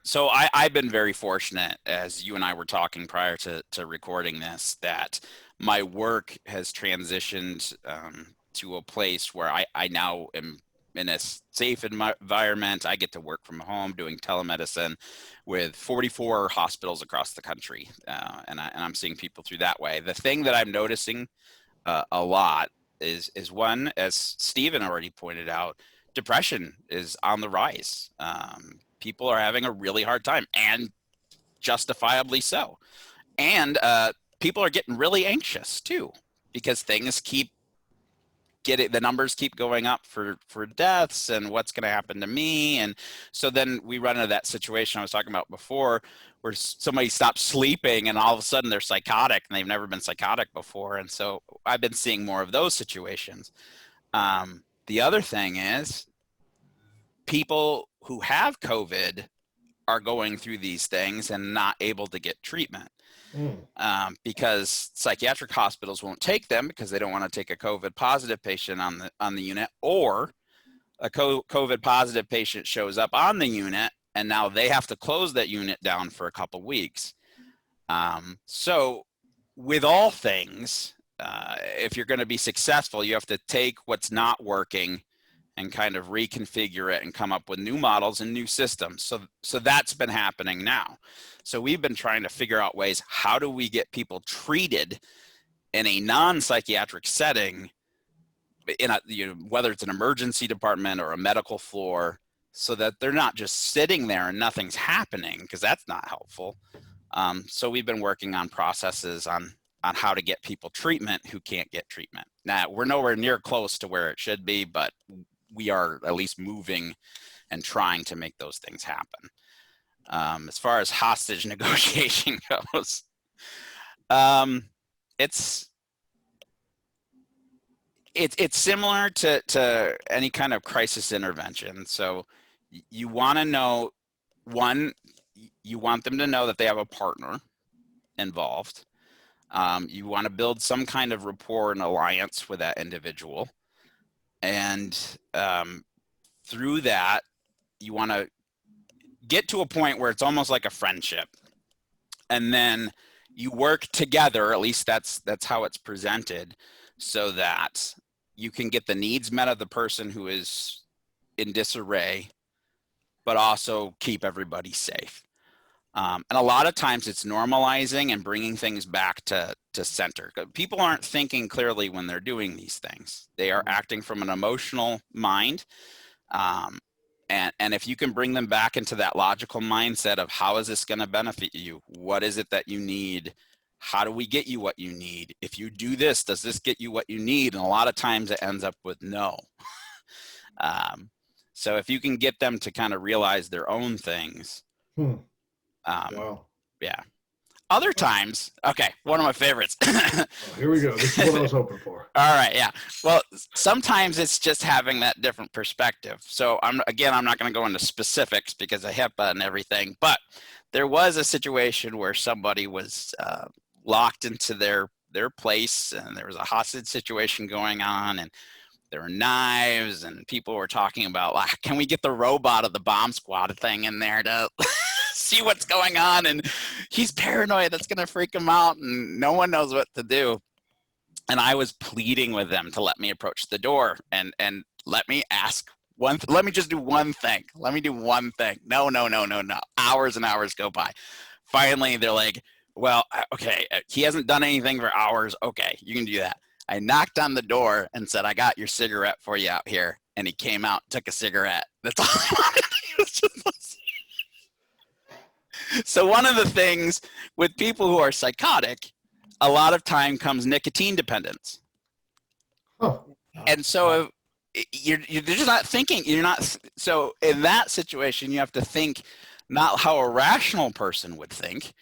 Speaker 3: So I've been very fortunate, as you and I were talking prior to recording this, that my work has transitioned to a place where I now am in a safe environment. I get to work from home doing telemedicine with 44 hospitals across the country. And I'm seeing people through that way. The thing that I'm noticing a lot is one, as Stephen already pointed out, depression is on the rise. People are having a really hard time, and justifiably so. And people are getting really anxious too, because things the numbers keep going up for deaths, and what's going to happen to me. And so then we run into that situation I was talking about before, where somebody stops sleeping and all of a sudden they're psychotic, and they've never been psychotic before. And so I've been seeing more of those situations. The other thing is, people who have COVID are going through these things and not able to get treatment. Because psychiatric hospitals won't take them because they don't want to take a COVID positive patient on the unit, or a COVID positive patient shows up on the unit and now they have to close that unit down for a couple weeks. So with all things, if you're going to be successful, you have to take what's not working and kind of reconfigure it and come up with new models and new systems. So that's been happening now. So we've been trying to figure out ways, how do we get people treated in a non-psychiatric setting, whether it's an emergency department or a medical floor, so that they're not just sitting there and nothing's happening, because that's not helpful. So we've been working on processes on how to get people treatment who can't get treatment. Now, we're nowhere near close to where it should be, but we are at least moving and trying to make those things happen. As far as hostage negotiation goes, it's similar to any kind of crisis intervention. So you want to know, one, you want them to know that they have a partner involved. You want to build some kind of rapport and alliance with that individual. And through that, you want to get to a point where it's almost like a friendship. And then you work together, at least that's how it's presented, so that you can get the needs met of the person who is in disarray, but also keep everybody safe. And a lot of times it's normalizing and bringing things back to center. People aren't thinking clearly when they're doing these things. They are acting from an emotional mind. And if you can bring them back into that logical mindset of how is this going to benefit you? What is it that you need? How do we get you what you need? If you do this, does this get you what you need? And a lot of times it ends up with no. So if you can get them to kind of realize their own things.
Speaker 1: Wow.
Speaker 3: Yeah. Other times, okay, one of my favorites.
Speaker 1: Oh, here we go. This is what I was hoping for.
Speaker 3: All right, yeah. Well, sometimes it's just having that different perspective. So I'm not going to go into specifics because of HIPAA and everything, but there was a situation where somebody was locked into their place, and there was a hostage situation going on, and there were knives, and people were talking about, like, can we get the robot of the bomb squad thing in there to see what's going on? And he's paranoid, that's going to freak him out, and no one knows what to do. And I was pleading with them to let me approach the door and let me ask let me just do one thing. Let me do one thing. No. Hours and hours go by. Finally, they're like, well, okay, he hasn't done anything for hours. Okay, you can do that. I knocked on the door and said, I got your cigarette for you out here. And he came out, took a cigarette. That's all I wanted. He was just... So one of the things with people who are psychotic, a lot of time comes nicotine dependence.
Speaker 1: Oh.
Speaker 3: And so you're just not thinking, so in that situation, you have to think not how a rational person would think,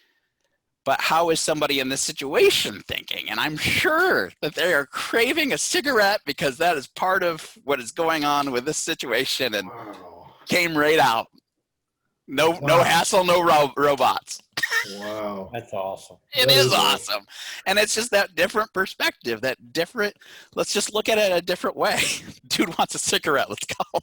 Speaker 3: but how is somebody in this situation thinking? And I'm sure that they are craving a cigarette because that is part of what is going on with this situation, and came right out. No hassle, no robots.
Speaker 1: Wow.
Speaker 2: That's awesome.
Speaker 3: It is awesome. And it's just that different perspective, let's just look at it a different way. Dude wants a cigarette, let's go.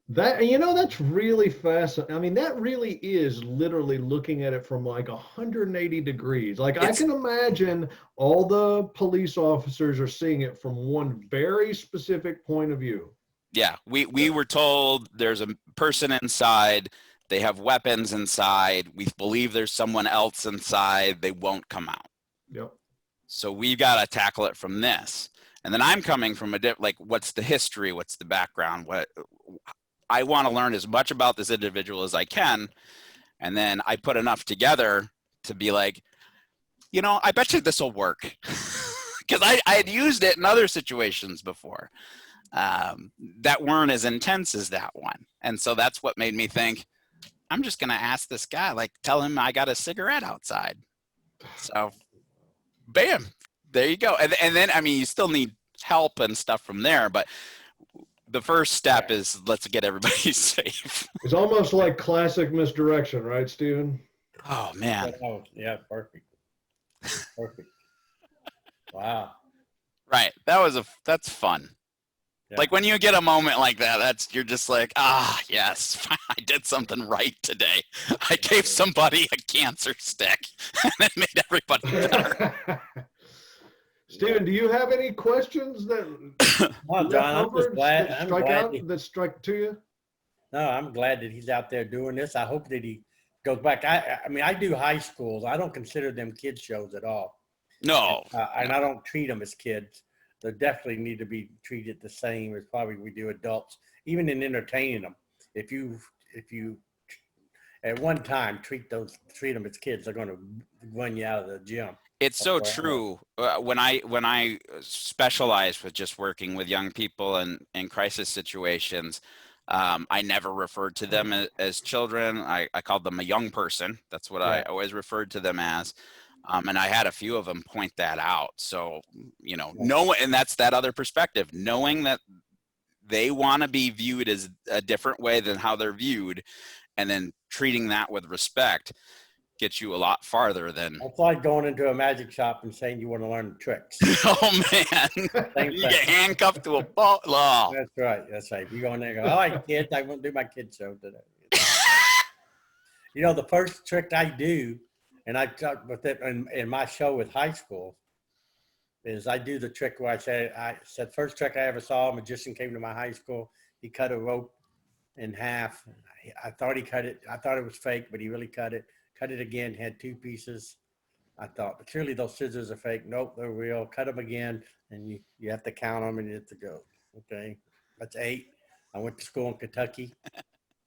Speaker 1: That's really fascinating. I mean, that really is literally looking at it from like 180 degrees. Like, I can imagine all the police officers are seeing it from one very specific point of view.
Speaker 3: Yeah, we were told there's a person inside, they have weapons inside, we believe there's someone else inside, they won't come out.
Speaker 1: Yep.
Speaker 3: So we've got to tackle it from this. And then I'm coming from what's the history, what's the background, what I want to learn as much about this individual as I can. And then I put enough together to be like, I bet you this will work. Because I had used it in other situations before that weren't as intense as that one. And so that's what made me think, I'm just going to ask this guy, like, tell him I got a cigarette outside. So bam, there you go. And then, I mean, you still need help and stuff from there, but the first step is let's get everybody safe.
Speaker 1: It's almost like classic misdirection, right, Steven?
Speaker 3: Oh, man.
Speaker 2: Yeah, perfect. Perfect. Wow.
Speaker 3: Right. That's fun. Yeah. Like when you get a moment like that, you're just like, yes, I did something right today. I gave somebody a cancer stick and it made everybody better.
Speaker 1: Steven, do you have any questions that
Speaker 2: John, I'm just glad
Speaker 1: that strike to you?
Speaker 2: No, I'm glad that he's out there doing this. I hope that he goes back. I mean, I do high schools. I don't consider them kids shows at all.
Speaker 3: No.
Speaker 2: And I don't treat them as kids. They definitely need to be treated the same as probably we do adults, even in entertaining them. If you at one time treat them as kids, they're going to run you out of the gym.
Speaker 3: It's so true. When I specialized with just working with young people in crisis situations, I never referred to them as children. I called them a young person. That's what I always referred to them as. And I had a few of them point that out. So, and that's that other perspective, knowing that they want to be viewed as a different way than how they're viewed, and then treating that with respect gets you a lot farther than.
Speaker 2: It's like going into a magic shop and saying you want to learn tricks.
Speaker 3: Oh man, you get handcuffed to a ball. Oh.
Speaker 2: That's right. If you go in there and go, all right, kids, I want to do my kid show today. The first trick I do, and I talked with it in my show with high school, is I do the trick where I said first trick I ever saw, a magician came to my high school. He cut a rope in half. I thought he cut it. I thought it was fake, but he really cut it. Cut it again, had 2 pieces. I thought, but clearly those scissors are fake. Nope, they're real. Cut them again, and you have to count them, and you have to go, okay, that's 8. I went to school in Kentucky.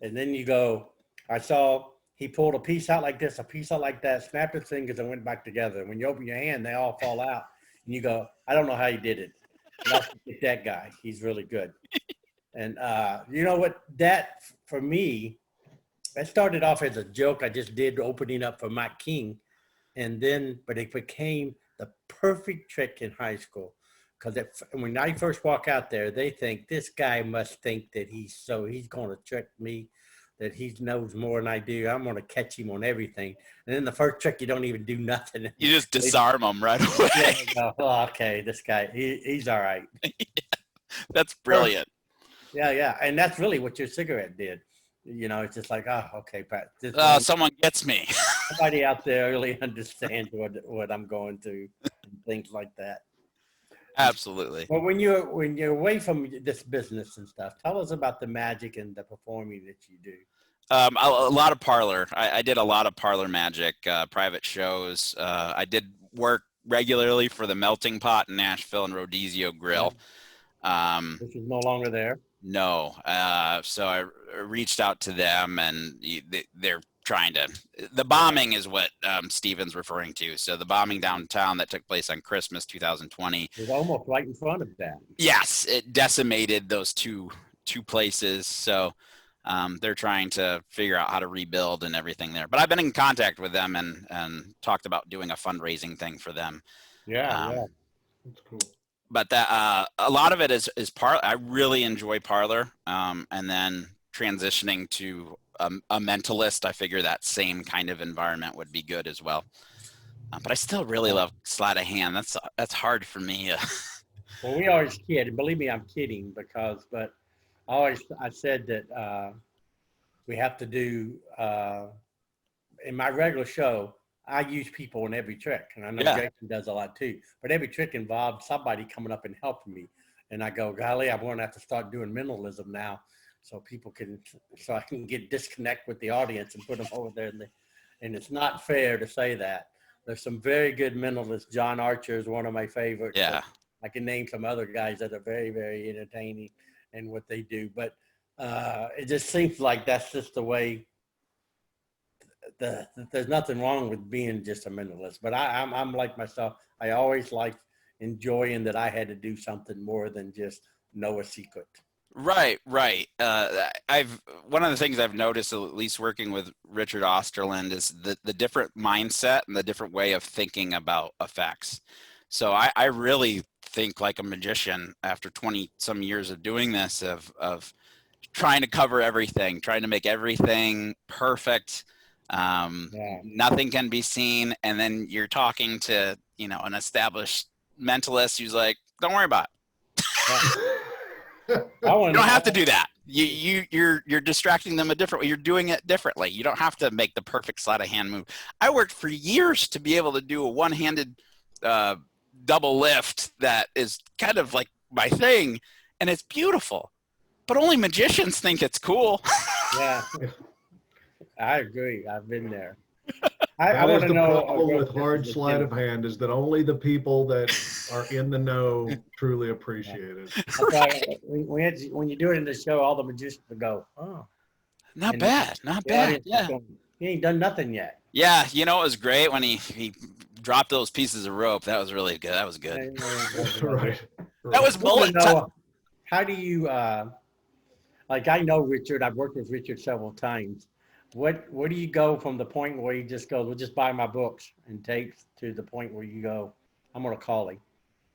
Speaker 2: And then you go, I saw he pulled a piece out like this, a piece out like that, snapped his fingers and went back together. When you open your hand, they all fall out. And you go, I don't know how he did it. But I'll get that guy. He's really good. And you know what? That, for me, that started off as a joke I just did opening up for Mike King. And then, but it became the perfect trick in high school. Because when I first walk out there, they think this guy must think that he's going to trick me, that he knows more than I do. I'm going to catch him on everything. And then the first trick, you don't even do nothing.
Speaker 3: You just disarm them right away.
Speaker 2: Yeah, go, oh, okay, this guy, he's all right.
Speaker 3: That's brilliant.
Speaker 2: Yeah. And that's really what your cigarette did. You know, it's just like, oh, okay, Pat.
Speaker 3: Someone gets me.
Speaker 2: Somebody out there really understands what I'm going through and things like that.
Speaker 3: Absolutely.
Speaker 2: Well, when you're away from this business and stuff, tell us about the magic and the performing that you do.
Speaker 3: A lot of parlor. I did a lot of parlor magic, private shows. I did work regularly for the Melting Pot in Nashville and Rodizio Grill.
Speaker 2: Which is no longer there.
Speaker 3: No. So I reached out to them, and they're trying to, the bombing is what Steven's referring to. So the bombing downtown that took place on Christmas 2020.
Speaker 2: It was almost right in front of that.
Speaker 3: Yes, it decimated those two places. So they're trying to figure out how to rebuild and everything there. But I've been in contact with them and talked about doing a fundraising thing for them.
Speaker 2: Yeah.
Speaker 1: That's cool.
Speaker 3: But that a lot of it is parlor. I really enjoy parlor, and then transitioning to a mentalist. I figure that same kind of environment would be good as well. But I still really love sleight of hand. That's hard for me.
Speaker 2: Well, we always kid, and believe me, I'm kidding but I said that we have to do in my regular show. I use people in every trick, and I know Jason does a lot too. But every trick involves somebody coming up and helping me, and I go, golly, I'm going to have to start doing mentalism now, so I can get disconnect with the audience and put them over there. And it's not fair to say that. There's some very good mentalists. John Archer is one of my favorites.
Speaker 3: Yeah.
Speaker 2: I can name some other guys that are very, very entertaining in what they do, but it just seems like that's just the way. There's nothing wrong with being just a mentalist, but I'm like myself. I always like enjoying that I had to do something more than just know a secret.
Speaker 3: Right. One of the things I've noticed, at least working with Richard Osterland, is the different mindset and the different way of thinking about effects. So I really think like a magician after 20 some years of doing this, of trying to cover everything, trying to make everything perfect. Nothing can be seen. And then you're talking to, an established mentalist who's like, don't worry about it. You don't have to do that. You're distracting them a different way. You're doing it differently. You don't have to make the perfect sleight of hand move. I worked for years to be able to do a one-handed double lift that is kind of like my thing, and it's beautiful. But only magicians think it's cool.
Speaker 2: Yeah, I agree. I've been there.
Speaker 1: I want to know. The problem with hard sleight of hand is that only the people that are in the know truly appreciate it.
Speaker 2: When you do it in the show, all the magicians will go, "Oh,
Speaker 3: not bad." Yeah,
Speaker 2: going, he ain't done nothing yet.
Speaker 3: Yeah, it was great when he dropped those pieces of rope. That was really good. That was good.
Speaker 1: Right.
Speaker 3: That was bullet time.
Speaker 2: How do you like? I know Richard. I've worked with Richard several times. Where do you go from the point where you just go, we'll just buy my books and tapes, to the point where you go, I'm going to call him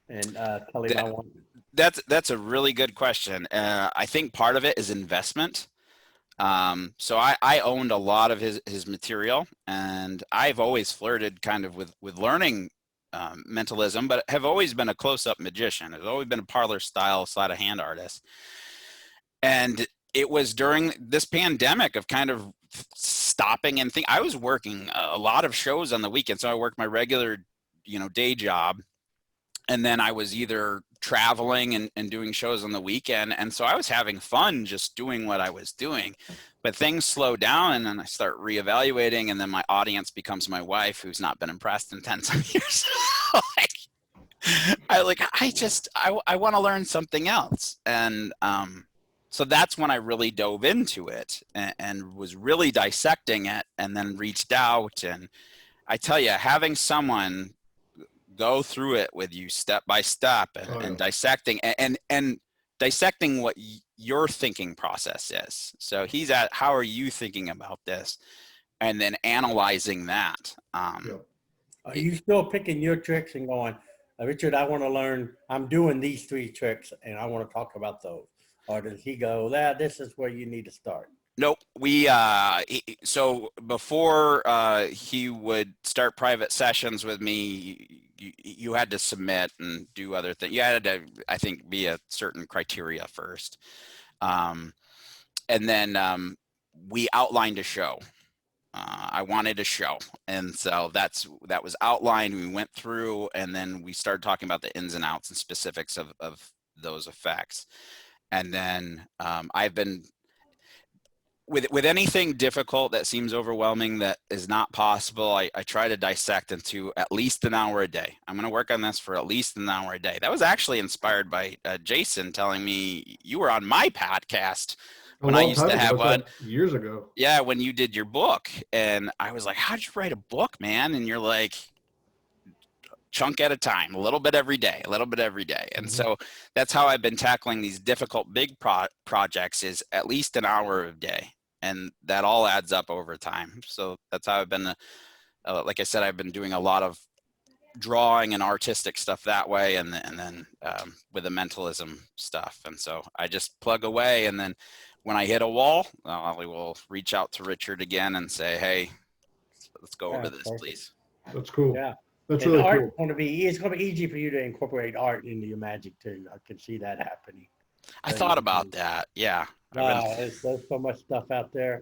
Speaker 2: and tell him I want him?
Speaker 3: That's a really good question. I think part of it is investment. So I owned a lot of his material, and I've always flirted kind of with learning mentalism, but have always been a close-up magician. I've always been a parlor style sleight of hand artist. And it was during this pandemic of kind of stopping and think. I was working a lot of shows on the weekend. So I worked my regular, day job. And then I was either traveling and doing shows on the weekend. And so I was having fun just doing what I was doing, but things slow down and then I start reevaluating, and then my audience becomes my wife, who's not been impressed in 10 some years. I want to learn something else. And so that's when I really dove into it and was really dissecting it, and then reached out. And I tell you, having someone go through it with you step by step and dissecting and dissecting what your thinking process is. So he's at, how are you thinking about this? And then analyzing that.
Speaker 2: Are you still picking your tricks and going, Richard, I want to learn, I'm doing these 3 tricks and I want to talk about those? Or does he go, this is where you need to start?
Speaker 3: Nope. So before he would start private sessions with me, you had to submit and do other things. You had to, I think, be a certain criteria first. And then we outlined a show. I wanted a show. And so that was outlined. We went through, and then we started talking about the ins and outs and specifics of those effects. And then I've been, with anything difficult that seems overwhelming, that is not possible, I try to dissect into at least an hour a day. I'm going to work on this for at least an hour a day. That was actually inspired by Jason telling me, you were on my podcast when I used to have one.
Speaker 1: Years ago.
Speaker 3: Yeah, when you did your book. And I was like, how'd you write a book, man? And you're like, chunk at a time, a little bit every day, a little bit every day. And so that's how I've been tackling these difficult big projects, is at least an hour a day. And that all adds up over time. So that's how I've been, like I said, I've been doing a lot of drawing and artistic stuff that way. And then with the mentalism stuff. And so I just plug away. And then when I hit a wall, I will reach out to Richard again and say, hey, let's go over this, please.
Speaker 1: That's cool.
Speaker 2: Yeah.
Speaker 1: That's
Speaker 2: and
Speaker 1: really
Speaker 2: art
Speaker 1: cool.
Speaker 2: It's going to be easy for you to incorporate art into your magic too. I can see that happening.
Speaker 3: I thought about that. Yeah.
Speaker 2: There's so much stuff out there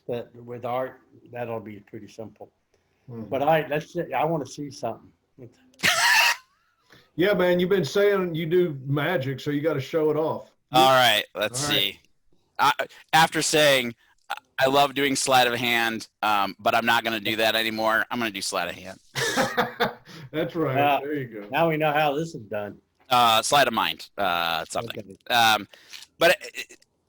Speaker 2: that with art, that'll be pretty simple. But I want to see something.
Speaker 1: Yeah, man, you've been saying you do magic, so you got to show it off.
Speaker 3: All right, let's see. After saying I love doing sleight of hand, but I'm not going to do that anymore, I'm going to do sleight of hand.
Speaker 1: That's right. There you go.
Speaker 2: Now we know how this is done.
Speaker 3: Sleight of mind, something. Okay.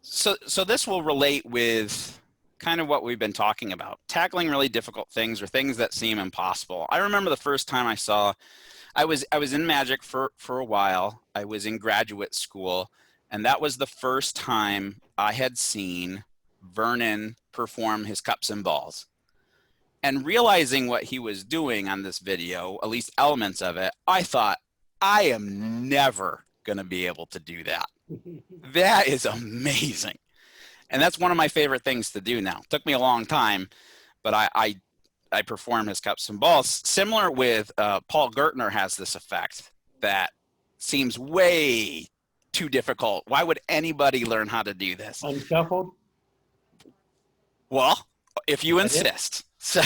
Speaker 3: So this will relate with kind of what we've been talking about, tackling really difficult things or things that seem impossible. I remember the first time I was in magic for a while. I was in graduate school, and that was the first time I had seen Vernon perform his cups and balls. And realizing what he was doing on this video, at least elements of it, I thought, I am never going to be able to do that. That is amazing. And that's one of my favorite things to do now. It took me a long time, but I perform his cups and balls. Similar with Paul Gertner has this effect that seems way too difficult. Why would anybody learn how to do this?
Speaker 2: Unshuffled?
Speaker 3: Well, if you insist. So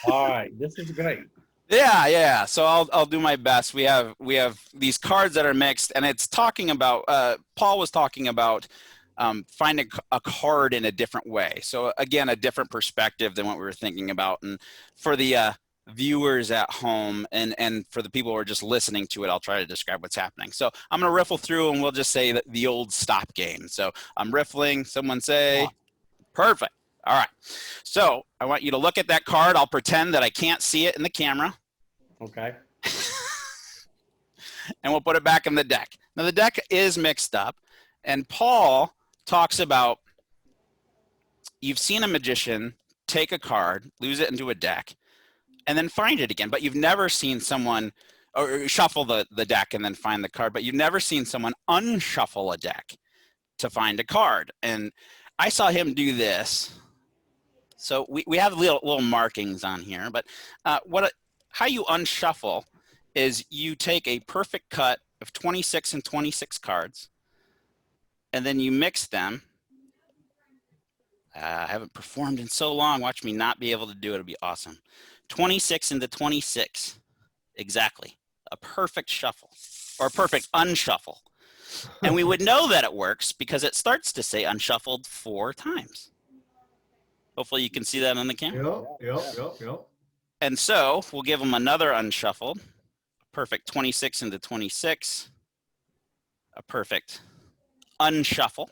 Speaker 2: all right, this is great.
Speaker 3: Yeah. So I'll do my best. We have these cards that are mixed, and it's talking about Paul was talking about finding a card in a different way. So again, a different perspective than what we were thinking about. And for the viewers at home and for the people who are just listening to it, I'll try to describe what's happening. So I'm going to riffle through, and we'll just say the old stop game. So I'm riffling. Someone say, perfect. All right. So I want you to look at that card. I'll pretend that I can't see it in the camera.
Speaker 2: Okay.
Speaker 3: And we'll put it back in the deck. Now the deck is mixed up, and Paul talks about, you've seen a magician take a card, lose it into a deck, and then find it again. But you've never seen someone, or shuffle the deck and then find the card, but you've never seen someone unshuffle a deck to find a card. And I saw him do this. So we have little markings on here, but how you unshuffle is you take a perfect cut of 26 and 26 cards, and then you mix them. I haven't performed in so long. Watch me not be able to do it. It'll be awesome. 26 into 26. Exactly. A perfect shuffle. or a perfect unshuffle. And we would know that it works because it starts to say unshuffled 4 times. Hopefully you can see that on the camera.
Speaker 1: Yep.
Speaker 3: And so we'll give them another unshuffled, perfect 26 into 26, a perfect unshuffle.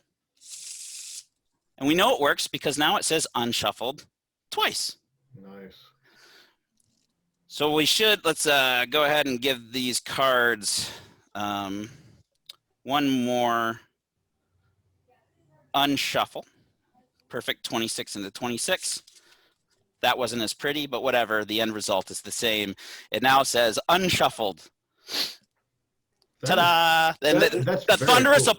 Speaker 3: And we know it works because now it says unshuffled twice.
Speaker 1: Nice.
Speaker 3: So we should, let's go ahead and give these cards one more unshuffle. Perfect 26 into 26. That wasn't as pretty, but whatever. The end result is the same. It now says unshuffled. Ta-da! And the thunderous
Speaker 1: cool.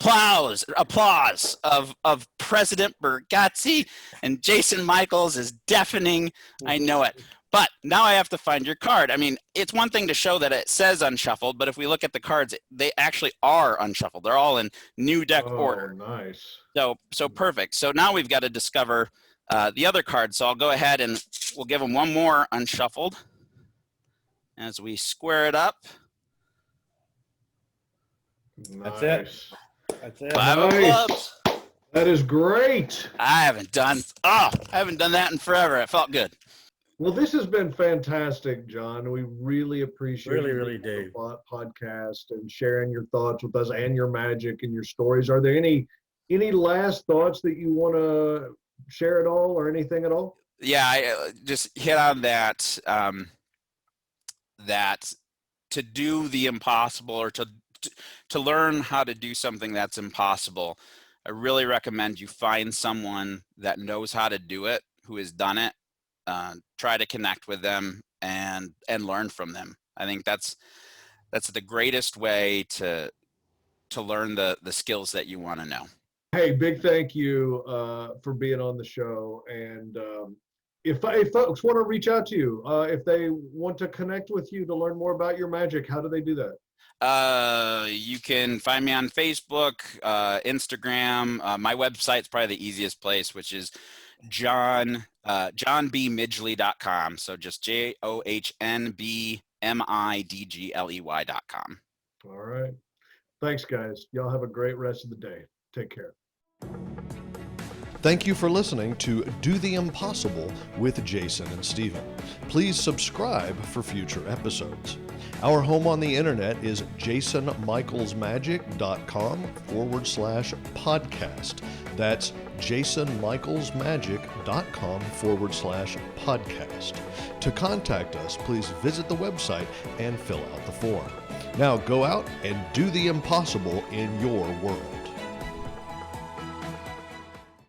Speaker 3: applause of President Bergazzi and Jason Michaels is deafening. I know it. But now I have to find your card. I mean, it's one thing to show that it says unshuffled, but if we look at the cards, they actually are unshuffled. They're all in new deck order.
Speaker 1: Nice.
Speaker 3: So perfect. So now we've got to discover the other card. So I'll go ahead and we'll give them one more unshuffled as we square it up.
Speaker 1: Nice.
Speaker 2: That's it.
Speaker 3: 5 of clubs.
Speaker 1: That is great.
Speaker 3: I haven't done that in forever. It felt good.
Speaker 1: Well, this has been fantastic, John. We really appreciate
Speaker 2: Really do.
Speaker 1: the podcast and sharing your thoughts with us and your magic and your stories. Are there any last thoughts that you want to share at all or anything at all?
Speaker 3: Yeah, I just hit on that. That to do the impossible, or to learn how to do something that's impossible, I really recommend you find someone that knows how to do it, who has done it. Try to connect with them and learn from them. I think that's the greatest way to learn the skills that you want to know.
Speaker 1: Hey, big thank you for being on the show. And if folks want to reach out to you, if they want to connect with you to learn more about your magic, how do they do that?
Speaker 3: You can find me on Facebook, Instagram. My website's probably the easiest place, which is johnbmidgley.com. So just JOHNBMIDGLEY.com.
Speaker 1: All right. Thanks, guys. Y'all have a great rest of the day. Take care.
Speaker 4: Thank you for listening to Do the Impossible with Jason and Stephen. Please subscribe for future episodes. Our home on the internet is jasonmichaelsmagic.com/podcast. That's jasonmichaelsmagic.com/podcast. To contact us, please visit the website and fill out the form. Now go out and do the impossible in your world.